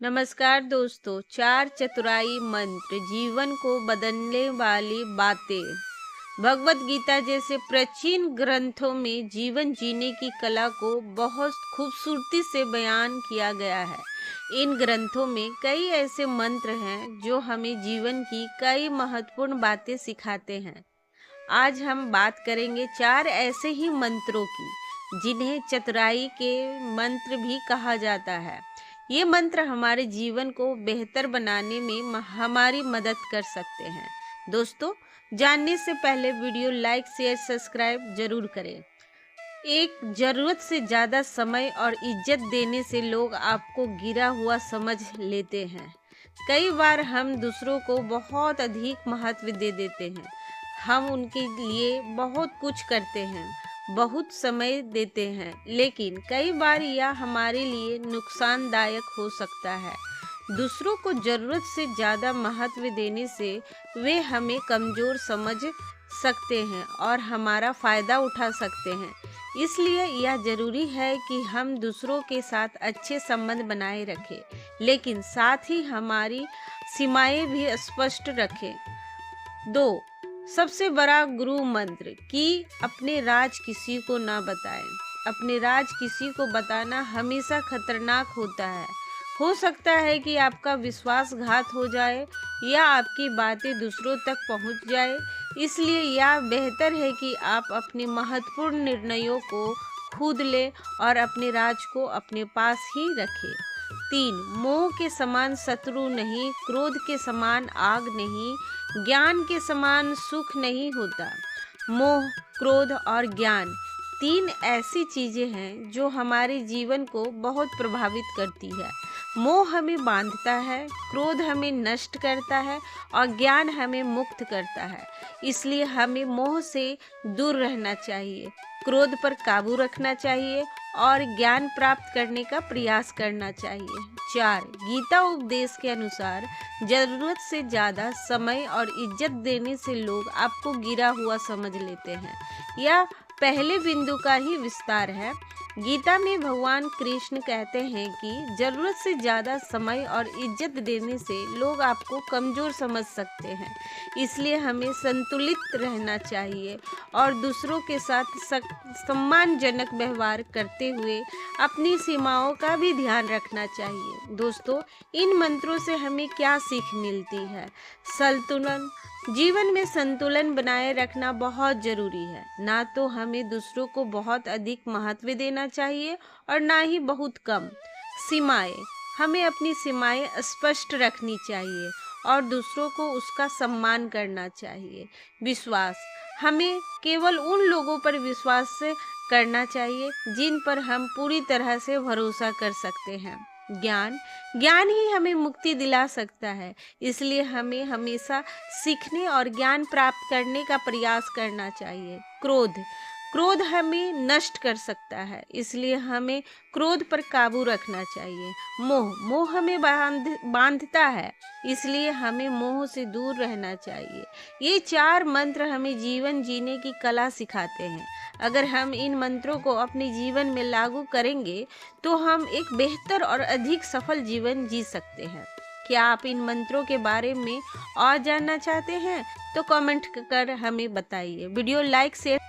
नमस्कार दोस्तों। चार चतुराई मंत्र जीवन को बदलने वाली बातें। भगवत गीता जैसे प्राचीन ग्रंथों में जीवन जीने की कला को बहुत खूबसूरती से बयान किया गया है। इन ग्रंथों में कई ऐसे मंत्र हैं जो हमें जीवन की कई महत्वपूर्ण बातें सिखाते हैं। आज हम बात करेंगे चार ऐसे ही मंत्रों की जिन्हें चतुराई के मंत्र भी कहा जाता है। ये मंत्र हमारे जीवन को बेहतर बनाने में हमारी मदद कर सकते हैं। दोस्तों, जानने से पहले वीडियो लाइक शेयर सब्सक्राइब जरूर करें। एक जरूरत से ज़्यादा समय और इज्जत देने से लोग आपको गिरा हुआ समझ लेते हैं। कई बार हम दूसरों को बहुत अधिक महत्व दे देते हैं। हम उनके लिए बहुत कुछ करते हैं, बहुत समय देते हैं, लेकिन कई बार यह हमारे लिए नुकसानदायक हो सकता है। दूसरों को ज़रूरत से ज़्यादा महत्व देने से वे हमें कमज़ोर समझ सकते हैं और हमारा फ़ायदा उठा सकते हैं। इसलिए यह ज़रूरी है कि हम दूसरों के साथ अच्छे संबंध बनाए रखें, लेकिन साथ ही हमारी सीमाएं भी स्पष्ट रखें। 2, सबसे बड़ा गुरु मंत्र कि अपने राज किसी को ना बताएं। अपने राज किसी को बताना हमेशा खतरनाक होता है। हो सकता है कि आपका विश्वासघात हो जाए या आपकी बातें दूसरों तक पहुंच जाए। इसलिए यह बेहतर है कि आप अपने महत्वपूर्ण निर्णयों को खुद लें और अपने राज को अपने पास ही रखें। 3, मोह के समान शत्रु नहीं, क्रोध के समान आग नहीं, ज्ञान के समान सुख नहीं होता। मोह, क्रोध और ज्ञान तीन ऐसी चीजें हैं जो हमारे जीवन को बहुत प्रभावित करती है। मोह हमें बांधता है, क्रोध हमें नष्ट करता है और ज्ञान हमें मुक्त करता है। इसलिए हमें मोह से दूर रहना चाहिए, क्रोध पर काबू रखना चाहिए और ज्ञान प्राप्त करने का प्रयास करना चाहिए। 4, गीता उपदेश के अनुसार जरूरत से ज़्यादा समय और इज्जत देने से लोग आपको गिरा हुआ समझ लेते हैं। यह पहले बिंदु का ही विस्तार है। गीता में भगवान कृष्ण कहते हैं कि जरूरत से ज़्यादा समय और इज्जत देने से लोग आपको कमज़ोर समझ सकते हैं। इसलिए हमें संतुलित रहना चाहिए और दूसरों के साथ सम्मानजनक व्यवहार करते हुए अपनी सीमाओं का भी ध्यान रखना चाहिए। दोस्तों, इन मंत्रों से हमें क्या सीख मिलती है? संतुलन। जीवन में संतुलन बनाए रखना बहुत जरूरी है। ना तो हमें दूसरों को बहुत अधिक महत्व देना चाहिए और ना ही बहुत कम। सीमाएं। हमें अपनी सीमाएं स्पष्ट रखनी चाहिए और दूसरों को उसका सम्मान करना चाहिए। विश्वास। हमें केवल उन लोगों पर विश्वास करना चाहिए जिन पर हम पूरी तरह से भरोसा कर सकते हैं। ज्ञान। ज्ञान ही हमें मुक्ति दिला सकता है। इसलिए हमें हमेशा सीखने और ज्ञान प्राप्त करने का प्रयास करना चाहिए। क्रोध। क्रोध हमें नष्ट कर सकता है, इसलिए हमें क्रोध पर काबू रखना चाहिए। मोह। मोह हमें बांधता है, इसलिए हमें मोह से दूर रहना चाहिए। ये चार मंत्र हमें जीवन जीने की कला सिखाते हैं। अगर हम इन मंत्रों को अपने जीवन में लागू करेंगे तो हम एक बेहतर और अधिक सफल जीवन जी सकते हैं। क्या आप इन मंत्रों के बारे में और जानना चाहते हैं? तो कमेंट कर हमें बताइए। Video like share